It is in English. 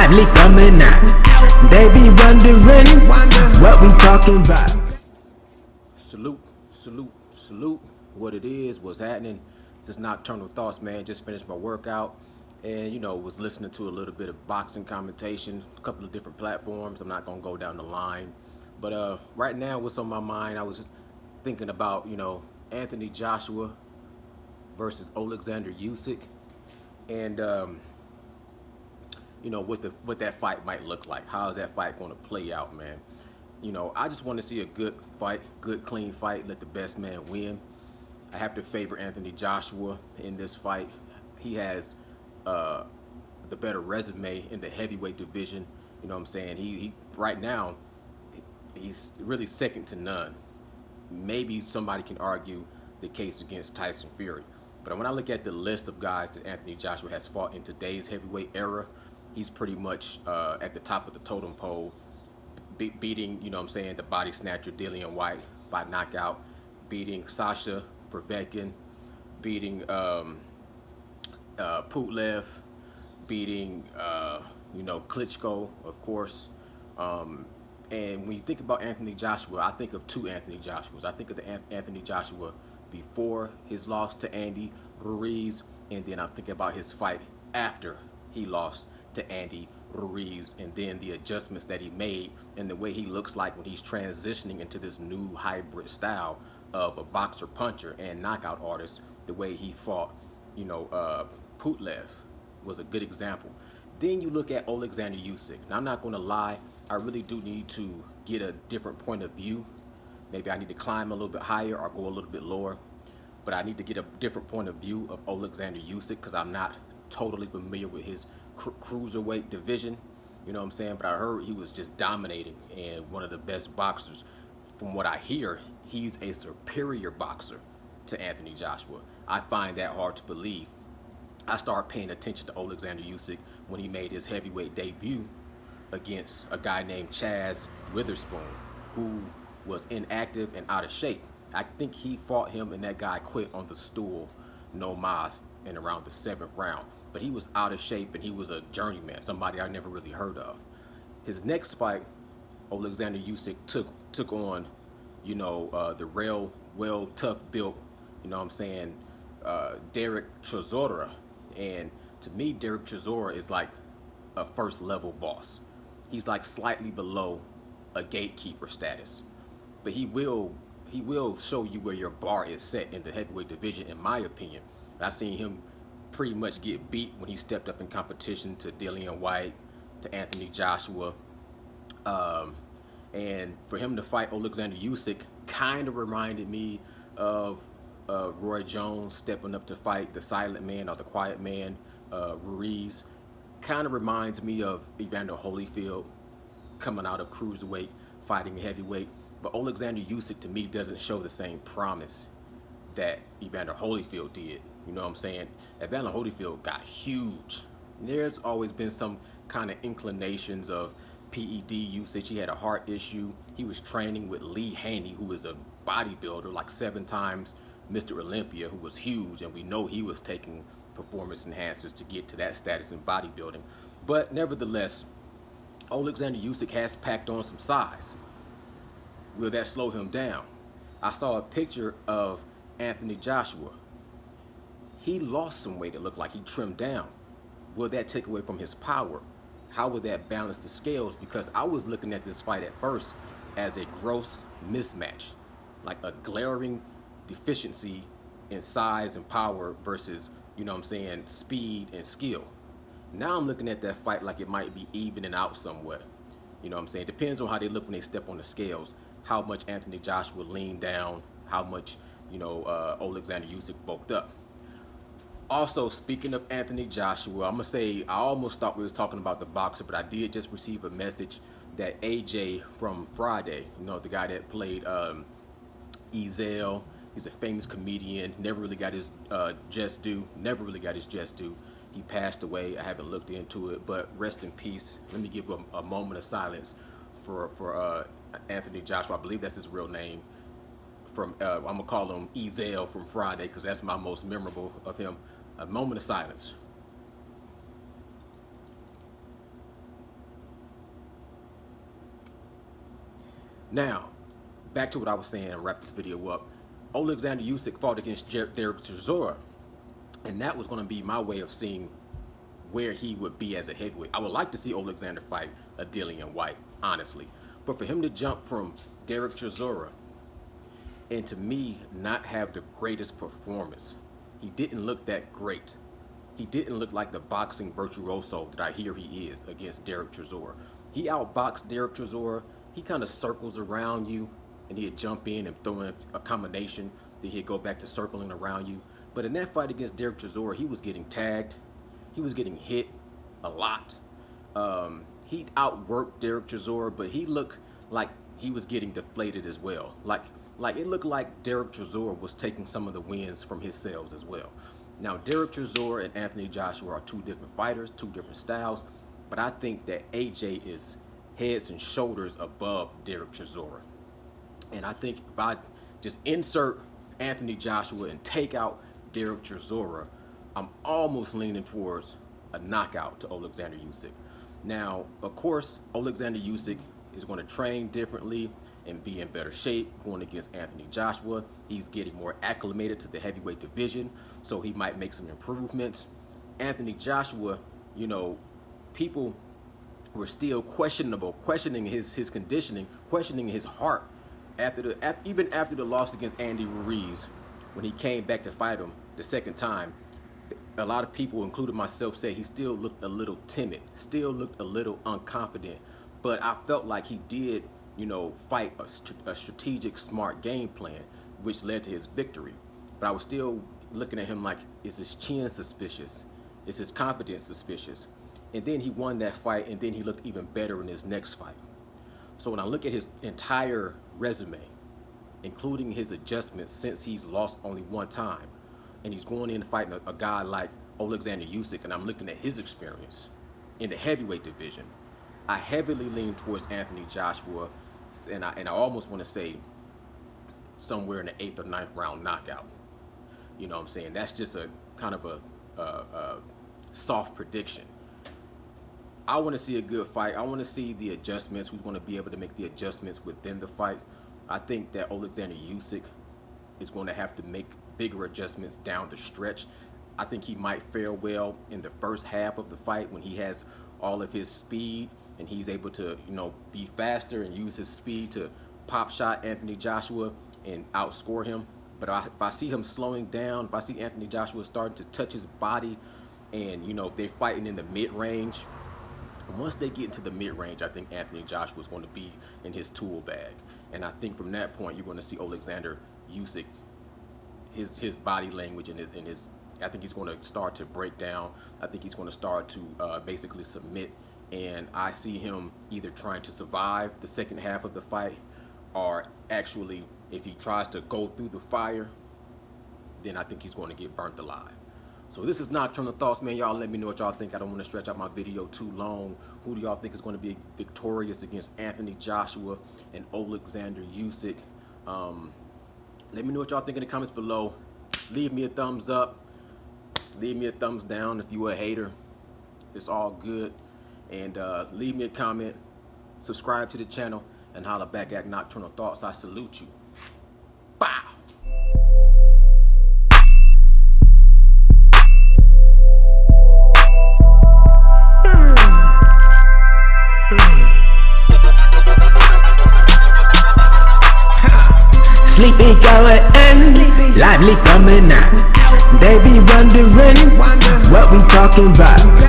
lively coming out. They be wondering what we talking about. Salute, salute, salute. What it is, what's happening. It's just nocturnal thoughts, man. Just finished my workout and, was listening to a little bit of boxing commentation, a couple of different platforms. I'm not going to go down the line. But right now, what's on my mind, I was thinking about, Anthony Joshua versus Oleksandr Usyk. And, what that fight might look like. How is that fight going to play out, man? I just want to see a good fight, good clean fight, let the best man win. I have to favor Anthony Joshua in this fight. He has the better resume in the heavyweight division. You know what I'm saying? He right now, he's really second to none. Maybe somebody can argue the case against Tyson Fury. But when I look at the list of guys that Anthony Joshua has fought in today's heavyweight era, he's pretty much at the top of the totem pole, beating, the body snatcher Dillian White by knockout, beating Sasha Povetkin, beating Putlev, beating, Klitschko, of course. And when you think about Anthony Joshua, I think of two Anthony Joshuas. I think of the Anthony Joshua before his loss to Andy Ruiz, and then I think about his fight after he lost to Andy Ruiz, and then the adjustments that he made and the way he looks like when he's transitioning into this new hybrid style of a boxer puncher and knockout artist. The way he fought, Putlev was a good example. Then you look at Oleksandr Usyk. Now, I'm not going to lie, I really do need to get a different point of view. Maybe I need to climb a little bit higher or go a little bit lower, but I need to get a different point of view of Oleksandr Usyk because I'm not totally familiar with his cruiserweight division. You know what I'm saying? But I heard he was just dominating and one of the best boxers. From what I hear, he's a superior boxer to Anthony Joshua. I find that hard to believe. I started paying attention to Oleksandr Usyk when he made his heavyweight debut against a guy named Chaz Witherspoon, who was inactive and out of shape. I think he fought him and that guy quit on the stool, no mas, in around the 7th round. But he was out of shape and he was a journeyman, somebody I never really heard of. His next fight, Oleksandr Usyk took on, the real, well, tough built, Derek Chisora. And to me, Derek Chisora is like a first level boss. He's like slightly below a gatekeeper status. But he will show you where your bar is set in the heavyweight division, in my opinion. I've seen him pretty much get beat when he stepped up in competition to Dillian White, to Anthony Joshua. And for him to fight Oleksandr Usyk kind of reminded me of Roy Jones stepping up to fight the silent man or the quiet man, Ruiz. Kind of reminds me of Evander Holyfield coming out of cruiserweight, fighting heavyweight. But Oleksandr Usyk, to me, doesn't show the same promise that Evander Holyfield did. You know what I'm saying? Evander Holyfield got huge. There's always been some kind of inclinations of PED usage. He had a heart issue. He was training with Lee Haney, who is a bodybuilder, like 7 times Mr. Olympia, who was huge. And we know he was taking performance enhancers to get to that status in bodybuilding. But nevertheless, Oleksandr Usyk has packed on some size. Will that slow him down? I saw a picture of Anthony Joshua. He lost some weight. It looked like he trimmed down. Will that take away from his power? How would that balance the scales? Because I was looking at this fight at first as a gross mismatch, like a glaring deficiency in size and power versus, speed and skill. Now I'm looking at that fight like it might be evening out somewhat. Depends on how they look when they step on the scales, how much Anthony Joshua leaned down, how much, Oleksandr Usyk bulked up. Also, speaking of Anthony Joshua, I'm going to say I almost thought we was talking about the boxer, but I did just receive a message that AJ from Friday, the guy that played Ezel, he's a famous comedian, never really got his just due. He passed away. I haven't looked into it, but rest in peace. Let me give a moment of silence for Anthony Joshua. I believe that's his real name. I'm going to call him Ezel from Friday because that's my most memorable of him. A moment of silence. Now, back to what I was saying and wrap this video up. Oleksandr Usyk fought against Derek Chisora, and that was going to be my way of seeing where he would be as a heavyweight. I would like to see Oleksandr fight a Dillian Whyte, honestly. But for him to jump from Derek Chisora and to me not have the greatest performance, he didn't look that great. He didn't look like the boxing virtuoso that I hear he is against Derek Chisora. He outboxed Derek Chisora. He kind of circles around you, and he'd jump in and throw in a combination. Then he'd go back to circling around you. But in that fight against Derek Chisora, he was getting tagged. He was getting hit a lot. He outworked Derek Chisora, but he looked like he was getting deflated as well. Like it looked like Derek Chisora was taking some of the wins from his cells as well. Now, Derek Chisora and Anthony Joshua are two different fighters, two different styles, but I think that AJ is heads and shoulders above Derek Chisora. And I think if I just insert Anthony Joshua and take out Derek Chisora, I'm almost leaning towards a knockout to Oleksandr Usyk. Now, of course, Oleksandr Usyk is going to train differently and be in better shape going against Anthony Joshua. He's getting more acclimated to the heavyweight division, so he might make some improvements. Anthony Joshua, you know, people were still questioning his conditioning, questioning his heart even after the loss against Andy Ruiz. When he came back to fight him the second time, a lot of people, including myself, say he still looked a little timid, still looked a little unconfident. But I felt like he did, you know, fight a strategic, smart game plan, which led to his victory. But I was still looking at him like, is his chin suspicious? Is his confidence suspicious? And then he won that fight, and then he looked even better in his next fight. So when I look at his entire resume, including his adjustments since he's lost only one time, and he's going in fighting a guy like Oleksandr Usyk, and I'm looking at his experience in the heavyweight division, I heavily lean towards Anthony Joshua, and I almost want to say somewhere in the 8th or 9th round knockout. You know what I'm saying? That's just a kind of a soft prediction. I want to see a good fight. I want to see the adjustments, who's going to be able to make the adjustments within the fight. I think that Oleksandr Usyk is going to have to make bigger adjustments down the stretch. I think he might fare well in the first half of the fight when he has all of his speed and he's able to, you know, be faster and use his speed to pop shot Anthony Joshua and outscore him. But if I see him slowing down, if I see Anthony Joshua starting to touch his body and, you know, they're fighting in the mid-range, once they get into the mid-range, I think Anthony Joshua is going to be in his tool bag. And I think from that point, you're going to see Oleksandr Usyk, his body language and his I think he's going to start to break down. I think he's going to start to basically submit. And I see him either trying to survive the second half of the fight, or actually, if he tries to go through the fire, then I think he's going to get burnt alive. So this is Nocturnal Thoughts, man. Y'all let me know what y'all think. I don't want to stretch out my video too long. Who do y'all think is going to be victorious against Anthony Joshua and Oleksandr Usyk? Let me know what y'all think in the comments below. Leave me a thumbs up. Leave me a thumbs down if you a hater. It's all good. And leave me a comment. Subscribe to the channel and holla back at Nocturnal Thoughts. I salute you. Bow. Sleepy going in, lively coming out. They be wondering what we talking about.